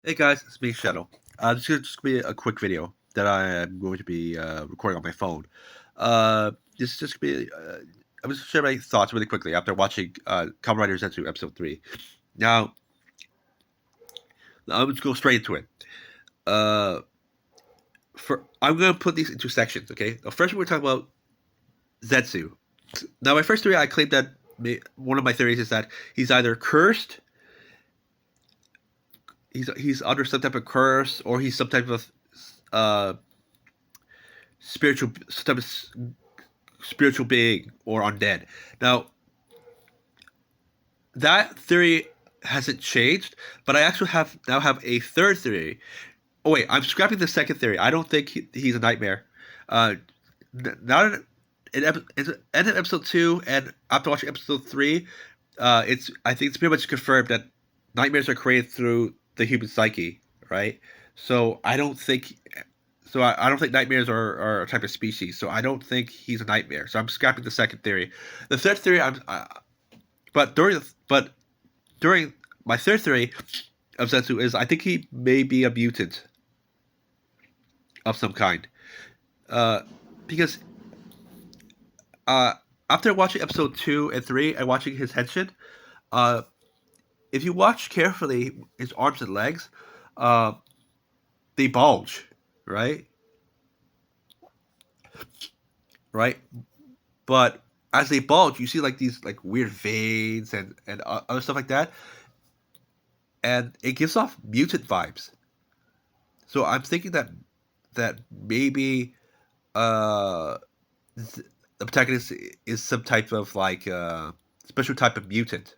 Hey guys, it's me, Shadow. This is just gonna be a quick video that I am going to be recording on my phone. This is just gonna be. I'm just share my thoughts really quickly after watching Kamen Rider Zetsu episode 3. Now, I'm just go straight into it. Uh, I'm gonna put these into sections. Okay, first we're talking about Zetsu. Now, my first theory, I claim that one of my theories is that he's either cursed, he's under some type of curse, or he's some type of uh spiritual some type of spiritual being or undead. Now, that theory hasn't changed, but I actually have a third theory. Oh wait, I'm scrapping the second theory. I don't think he's a nightmare. Uh, Not in end of episode 2 and after watching episode 3, it's I think it's pretty much confirmed that nightmares are created through the human psyche, right? So I don't think nightmares are a type of species. So I don't think he's a nightmare. So I'm scrapping the second theory. The third theory, but during my third theory of Zetsu is I think he may be a mutant of some kind. Uh, because uh, after watching episode 2 and 3 and watching his henshin, uh, if you watch carefully his arms and legs, uh, they bulge, right? Right, but as they bulge, you see like these like weird veins and other stuff like that, and it gives off mutant vibes. So I'm thinking that maybe uh, the protagonist is some type of like special type of mutant.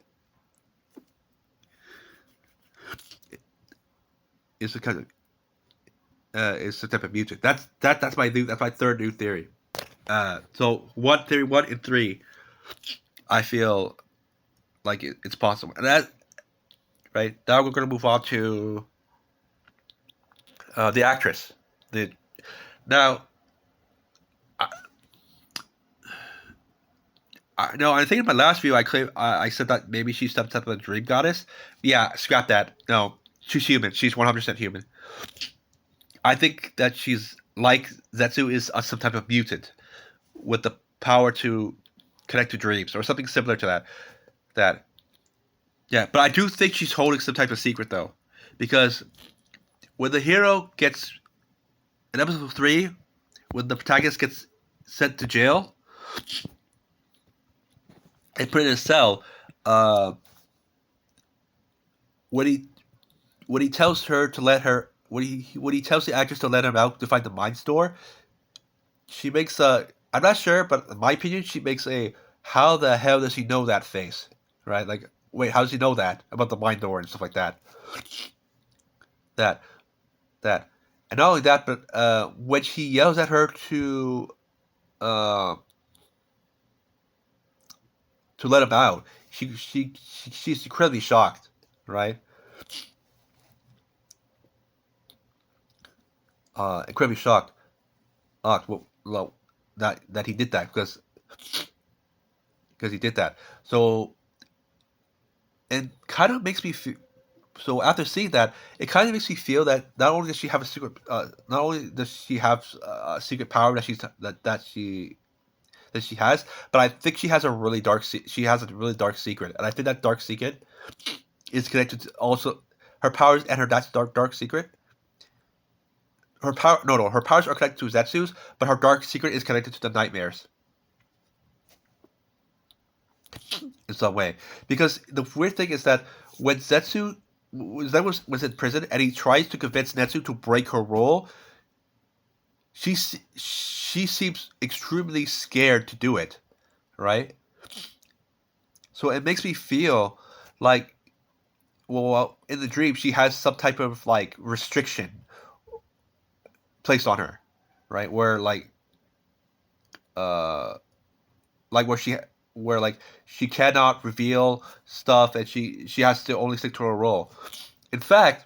Is the kind of is the type of mutant. That's my third new theory. So theory one and three, I feel like it's possible, and that right now we're gonna move on to the actress. The now no, I think in my last view I said that maybe she's some type of dream goddess. Yeah, scrap that. No, she's human. She's 100% human. I think that she's like Zetsu is some type of mutant with the power to connect to dreams or something similar to that. That yeah, but I do think she's holding some type of secret though, because when the hero gets in episode 3, when the protagonist gets sent to jail and put in a cell, uh, when he tells her to let her when he tells the actress to let him out to find the mind store, she makes a I'm not sure, but in my opinion, she makes a how the hell does he know that face, right? Like, wait, how does he know that about the mind door and stuff like that? That that, and not only that, but when she yells at her uh, to let him out, she's incredibly shocked, right? Incredibly shocked. Well, that he did that because he did that. So it kind of makes me feel. So after seeing that, it kind of makes me feel that not only does she have a secret, not only does she have a secret power that she has, but I think she has a really dark secret, and I think that dark secret is connected to also her powers and her that's dark secret. Her power no her powers are connected to Zetsu's, but her dark secret is connected to the nightmares in some way. Because the weird thing is that when was in prison and he tries to convince Netsu to break her role, she seems extremely scared to do it, right? So it makes me feel like well in the dream she has some type of like restriction placed on her, right? Uh where she cannot reveal stuff and she has to only stick to her role. In fact,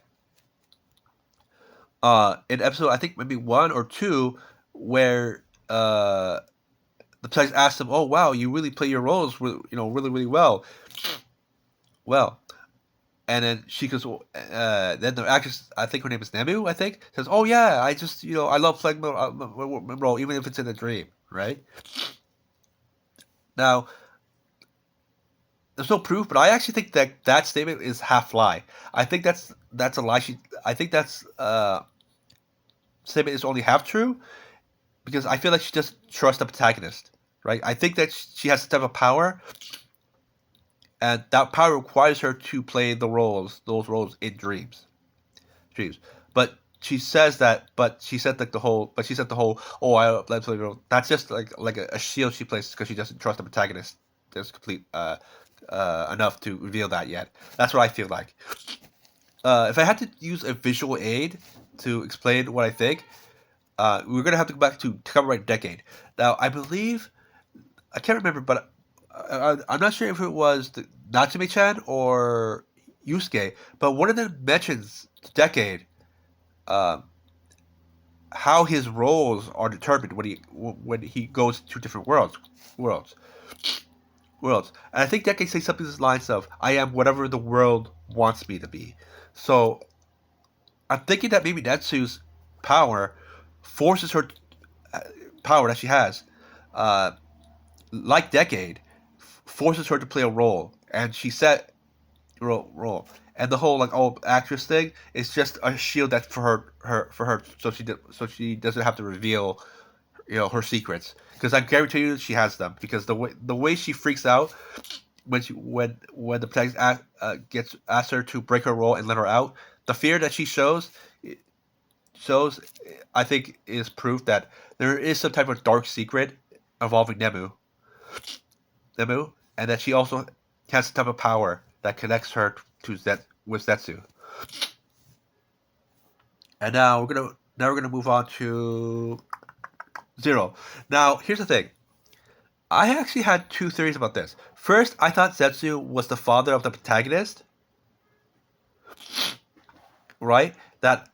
in episode I think maybe 1 or 2, where the protagonist asks him, "Oh wow, you really play your roles, really really well." Well, And then she goes, then the actress, I think her name is Nemu, I think, says, "Oh yeah, I just, I love playing my role, even if it's in a dream, right?" Now, there's no proof, but I actually think that that statement is half lie. I think that's a lie. I think that's statement is only half true because I feel like she just trusts the protagonist, right? I think that she has a type of power, and that power requires her to play those roles in dreams. But she says that, but she said the whole, oh, I let play girl. That's just like a shield she places because she doesn't trust the protagonist. There's complete enough to reveal that yet. That's what I feel like. If I had to use a visual aid to explain what I think, we're gonna have to go back to Kamen Rider Decade. Now, I believe I can't remember, but I'm not sure if it was Natsume-chan or Yusuke, but one of them mentions Decade, um, how his roles are determined when he goes to different worlds, worlds. And I think Decade says something along the lines of, "I am whatever the world wants me to be." So I'm thinking that maybe Netsu's power forces her uh, power that she has, uh, like Decade, forces her to play a role, and she said role. And the whole like actress thing is just a shield that for her so she doesn't have to reveal her secrets, because I guarantee you she has them, because the way she freaks out when the protagonist gets asked her to break her role and let her out, the fear that she shows, I think, is proof that there is some type of dark secret involving Nemu, and that she also has some type of power that connects her to with Zetsu. And now we're gonna move on to Zero. Now here's the thing. I actually had two theories about this. First, I thought Zetsu was the father of the protagonist, right? That,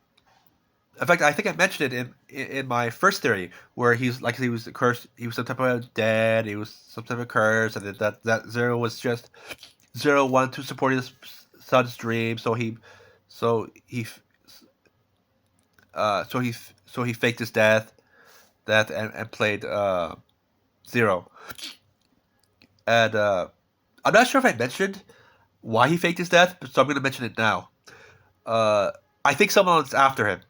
in fact, I think I mentioned it in my first theory, where he was cursed. He was some type of dead. He was some type of curse, and that Zero was just Zero wanted to support his son's dream, so he, so he faked his death, and played Zero. And I'm not sure if I mentioned why he faked his death, so I'm going to mention it now. Uh, I think someone's after him.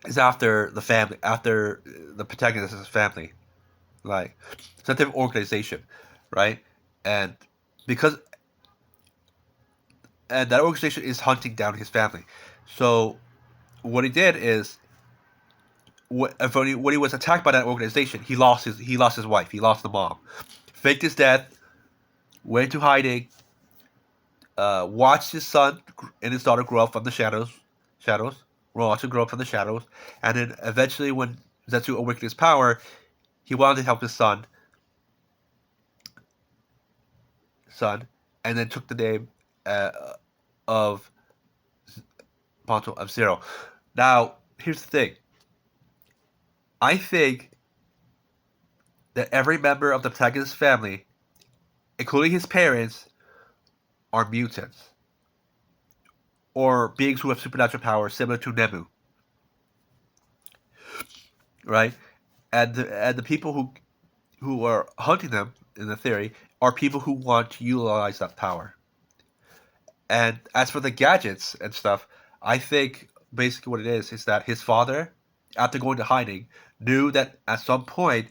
Is after the family, after the protagonist's family, like some type of organization, right? And because and that organization is hunting down his family. So what he did is, when he was attacked by that organization, he lost his wife, he lost the mom, faked his death, went into hiding, watched his son and his daughter grow up from the shadows, watched him grow up from the shadows, and then eventually, when Zetsu awakened his power, he wanted to help his son, and then took the name uh, of Ponto of Zero. Now, here's the thing. I think that every member of the protagonist's family, including his parents, are mutants or beings who have supernatural powers similar to Nemu, right? And the people who are hunting them, in the theory, are people who want to utilize that power. And as for the gadgets and stuff, I think basically what it is that his father, after going to hiding, knew that at some point,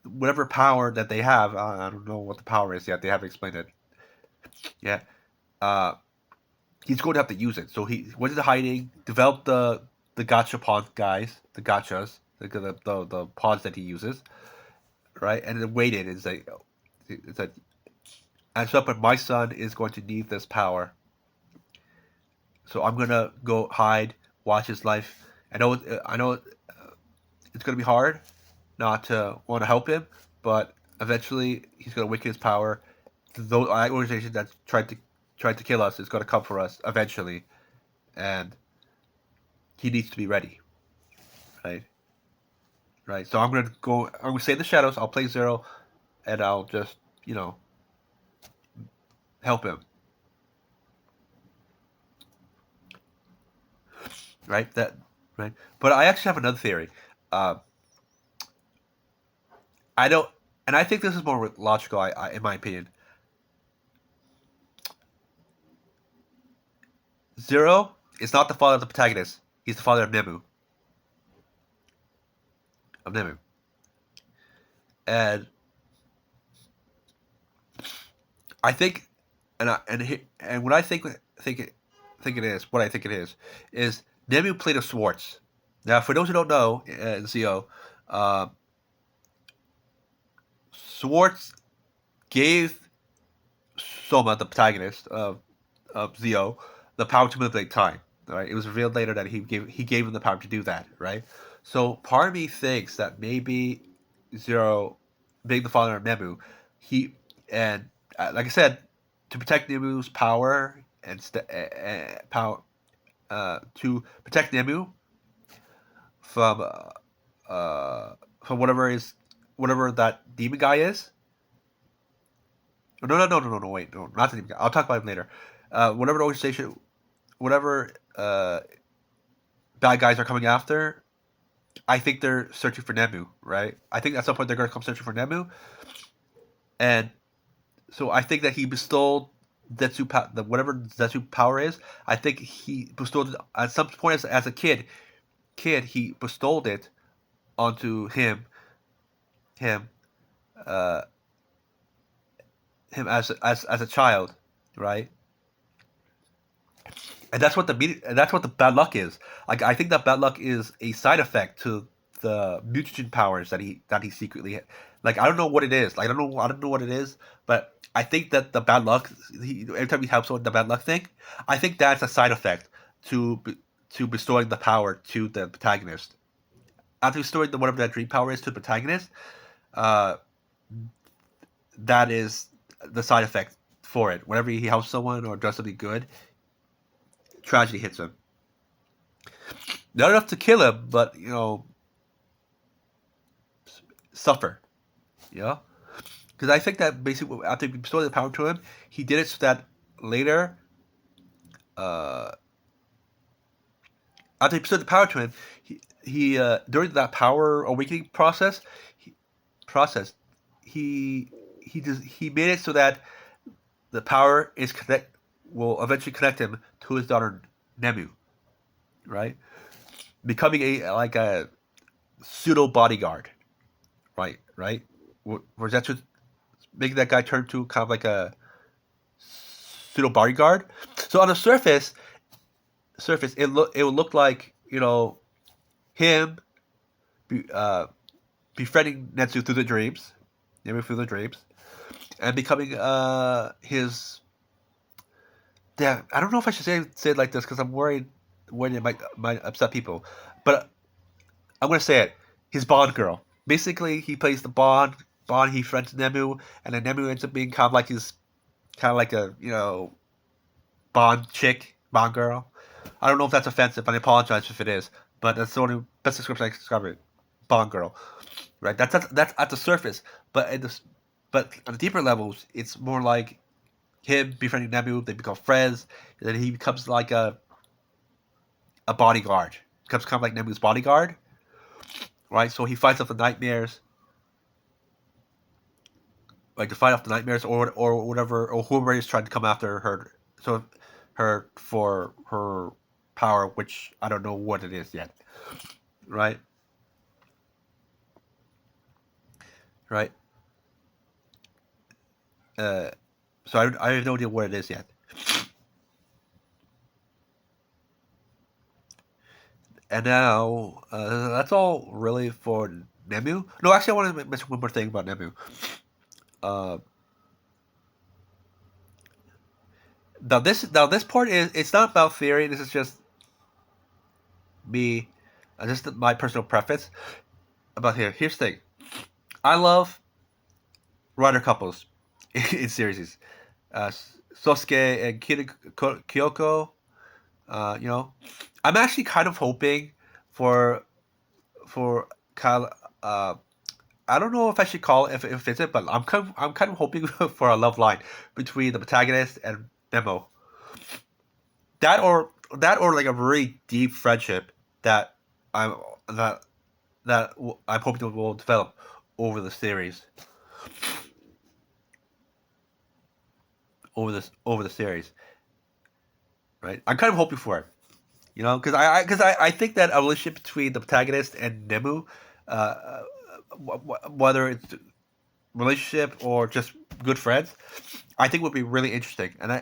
whatever power that they have, I don't know what the power is yet. They haven't explained it yet. Uh, he's going to have to use it. So he went into hiding, developed the gachapon guys, the gachas, the pods that he uses, right? And then waited. It's like at some point my son is going to need this power, so I'm gonna go hide, watch his life. I know it's gonna be hard not to want to help him, but eventually he's gonna awaken his power. Those organization that tried to kill us is gonna come for us eventually, and he needs to be ready, right? Right. So I'm gonna go. I'm gonna stay in the shadows. I'll play Zero, and I'll just, you know, help him, right? That right. But I actually have another theory. Uh, I don't, and I think this is more logical. In my opinion, Zero is not the father of the protagonist. He's the father of Nemu. Of Nemu, and I think, and what I think it is, what I think it is Nemu played a Swartz. Now, for those who don't know, Zio, uh, Swartz gave Soma, the protagonist of Zio, the power to manipulate time. Right? It was revealed later that he gave him the power to do that. Right? So part of me thinks that maybe Zero, being the father of Nemu, he and like I said, to protect Nemu's power and power to protect Nemu from from whatever that demon guy is. No, wait, no, not the demon guy. I'll talk about him later. Whatever the organization, whatever bad guys are coming after, I think they're searching for Nemu, right? I think at some point they're going to come searching for Nemu, and so I think that he bestowed whatever Zetsu power is. I think he bestowed it at some point as a kid he bestowed it onto him, uh, him as a child, right? And that's what the bad luck is. Like I think that bad luck is a side effect to the mutagen powers that he secretly like. I don't know what it is. Like I don't know what it is, but I think that the bad luck. Every time he helps someone, the bad luck thing. I think that's a side effect to to bestowing the power to the protagonist. After bestowing whatever that dream power is to the protagonist, uh, that is the side effect for it. Whenever he helps someone or does something good, tragedy hits him. Not enough to kill him, but suffer. You know, because I think that basically after he bestowed the power to him, he did it so that later, uh, after he bestowed the power to him, he during that power awakening he, process, he he made it so that the power is connect will eventually connect him to his daughter Nemu, right? Becoming a pseudo bodyguard, right? Where that's what making that guy turn to kind of like a pseudo bodyguard. So on the surface it would look like him uh, befriending Netsu through the dreams, Nemu through the dreams, and becoming his. Yeah, I don't know if I should say it like this because I'm worried when it might upset people, but I'm gonna say it. His Bond girl. Basically, he plays the Bond. Bond. He friends Nemu, and then Nemu ends up being kind of like a Bond chick, Bond girl. I don't know if that's offensive, and I apologize if it is. But that's the only best description I can describe it. Bond girl, right? That's at the surface, but but on the deeper levels, it's more like him befriending Nemu. They become friends, and then he becomes like a bodyguard. Becomes kind of like Nemu's bodyguard, right? So he fights off the nightmares, like to fight off the nightmares or whatever or whoever is trying to come after her. So her for her power, which I don't know what it is yet, right? Right. Uh, so I have no idea what it is yet. And now that's all really for Nemu. No, actually, I want to mention one more thing about Nemu. Uh, now this part is it's not about theory. This is just me, just my personal preference about here. Here's the thing. I love rider couples in series. Uh, Sosuke and Kyoko. You know, I'm actually kind of hoping for for kind of, I don't know if I should call it if it's it, but I'm kind of hoping for a love line between the protagonist and Nemo. That or like a really deep friendship that I'm that I'm hoping will develop over the series. Over the series, right? I'm kind of hoping for it, I think that a relationship between the protagonist and Nemu, uh, whether it's relationship or just good friends, I think would be really interesting, and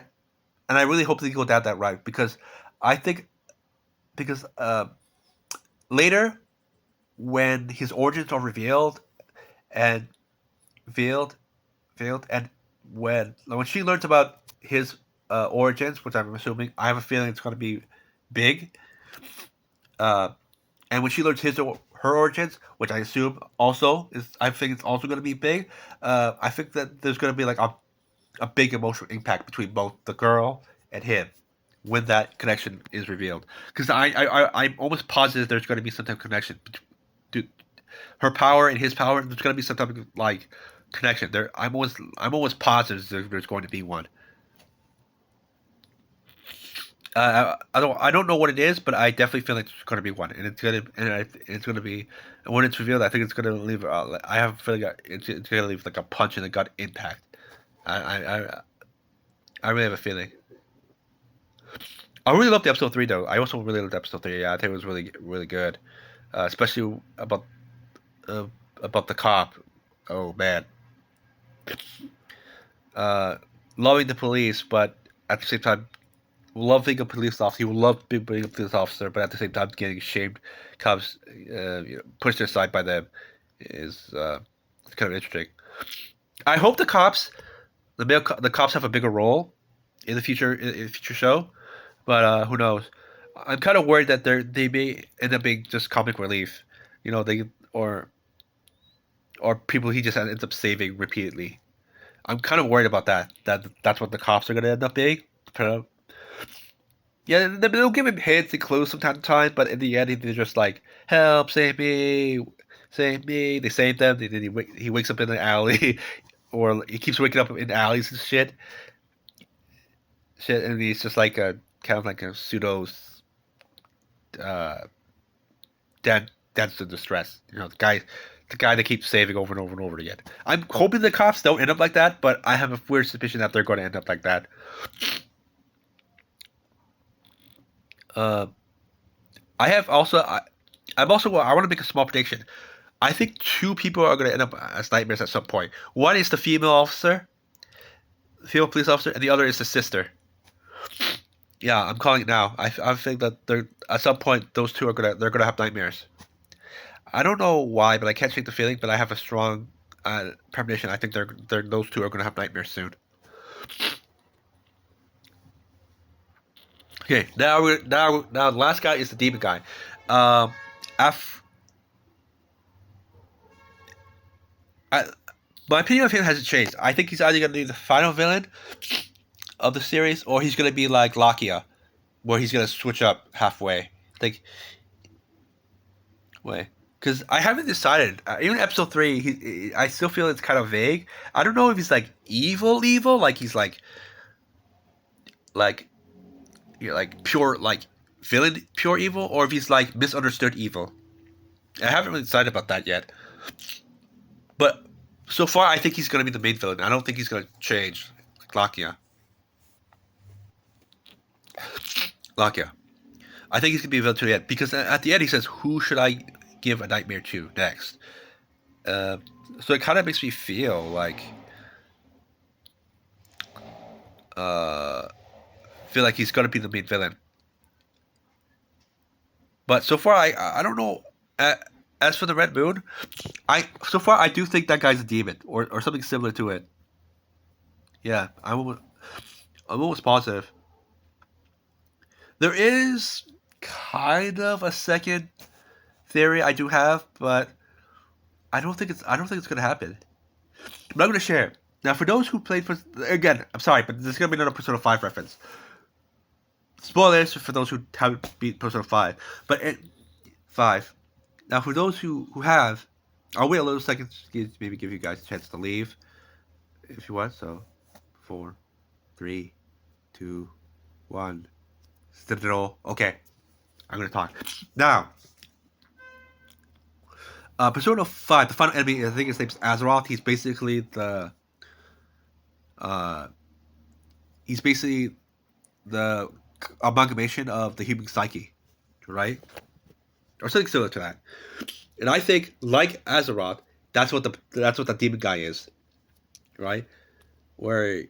I really hope they go down that route because I think because later when his origins are and revealed revealed and when she learns about his origins, which I'm assuming, I have a feeling it's going to be big. Uh, and when she learns her origins, which I assume also is, I think it's also going to be big. I think that there's going to be like a big emotional impact between both the girl and him when that connection is revealed. Because I'm almost positive there's going to be some type of connection between her power and his power. There's going to be some type of like connection there. I'm almost positive there's going to be one. I don't know what it is, but I definitely feel like it's going to be one, and it's going to be, and when it's revealed, I think it's going to leave. I have a feeling it's going to leave like a punch in the gut impact. I really have a feeling. I really loved episode three though. I also really loved episode three. Yeah, I think it was really good, especially uh, about the cop. Oh man, uh, loving the police, but at the same time loving a police officer. He will love being a police officer, but at the same time getting shamed, cops pushed aside by them is kind of interesting. I hope the cops have a bigger role in the future in the future show, but who knows? I'm kind of worried that they may end up being just comic relief, they or people he just ends up saving repeatedly. I'm kind of worried about that. That's what the cops are going to end up being. Yeah, they'll give him hints and clues from time to time, but in the end, they're just like, "Help, save me." They save them. Then he wakes up in an alley, or he keeps waking up in alleys and shit, and he's just like a kind of like a pseudo uh, dance in distress. The guy that keeps saving over and over and over again. I'm hoping the cops don't end up like that, but I have a weird suspicion that they're going to end up like that. Uh, I have also I want to make a small prediction. I think two people are going to end up as nightmares at some point. One is the female police officer, and the other is the sister. Yeah, I'm calling it now. I think that they're at some point those two they're gonna have nightmares. I don't know why, but I can't shake the feeling. But I have a strong premonition. I think they're those two are gonna have nightmares soon. Okay, now the last guy is the demon guy. Um, af, I, my opinion of him hasn't changed. I think he's either gonna be the final villain of the series, or he's gonna be like Lakia, where he's gonna switch up halfway. Like, way, because I haven't decided. Even episode three, I still feel it's kind of vague. I don't know if he's like evil, like he's like like pure like villain, pure evil, or if he's like misunderstood evil. I haven't really decided about that yet. But so far, I think he's gonna be the main villain. I don't think he's gonna change, like Lakia. Lakia. I think he's gonna be a villain to the end because at the end he says, "Who should I give a nightmare to next?" Uh, so it kind of makes me uh, feel like he's gonna be the main villain. But so far, I don't know. Uh, as for the Red Moon, I do think that guy's a demon or something similar to it. Yeah, I'm almost positive. There is kind of a second theory I do have, but I don't think it's gonna happen. But I'm gonna share it. Now, for those who played, again, I'm sorry, but there's gonna be another Persona 5 reference. Spoilers for those who haven't beat Persona 5. But 5. Now, for those who have, I'll wait a little second to maybe give you guys a chance to leave if you want. So, 4, 3, 2, 1. Citadel. Okay, I'm gonna talk now. Persona 5, the final enemy, I think his name's Azeroth. Uh, he's basically the amalgamation of the human psyche, right? Or something similar to that. And I think, like Azeroth, that's what the demon guy is, right? Where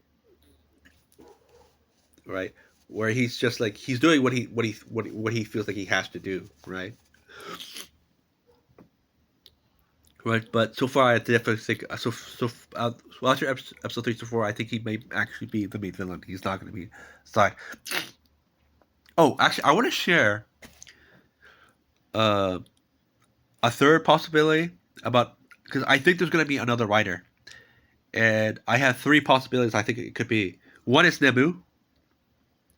right, where he's just like he's doing what he feels like he has to do, right? Right, but so far I definitely think after episode 3 to 4, I think he may actually be the main villain. He's not going to be side. Oh, actually, I want to share uh, a third possibility about because I think there's going to be another writer, and I have three possibilities. I think it could be one is Nebu,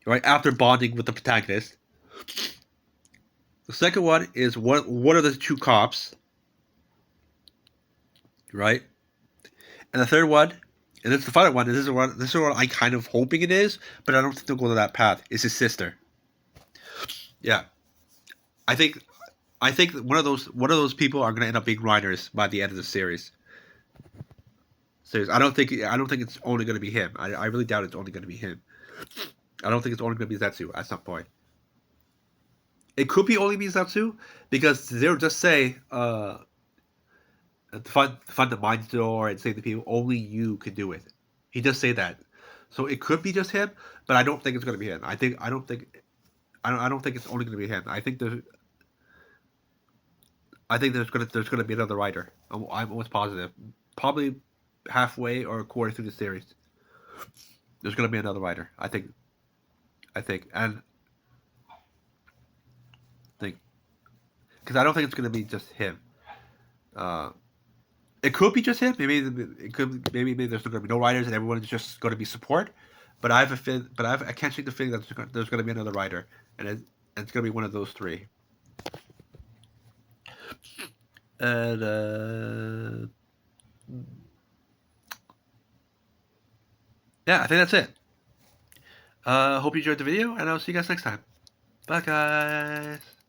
right after bonding with the protagonist. The second one is one of the two cops, right? And the third one, and it's the final one. And this is what I'm kind of hoping it is, but I don't think they'll go to that path. Is his sister? Yeah, I think one of those people are going to end up being writers by the end of the series. Seriously, I don't think it's only going to be him. I really doubt it's only going to be him. I don't think it's only going to be Zetsu at some point. It could be only be Zetsu because they'll just say find the mind door and say to people only you can do it. He does say that, so it could be just him, but I don't think it's going to be him. I don't think it's only going to be him. I think there's gonna be another writer. I'm almost positive. Probably halfway or a quarter through the series, there's gonna be another writer. And think because I don't think it's gonna be just him. Uh, it could be just him. Maybe there's gonna be no writers and everyone's just gonna be support. But I can't shake the feeling that there's gonna be another writer, and it's gonna be one of those three. And yeah, I think that's it. Hope you enjoyed the video, and I'll see you guys next time. Bye, guys.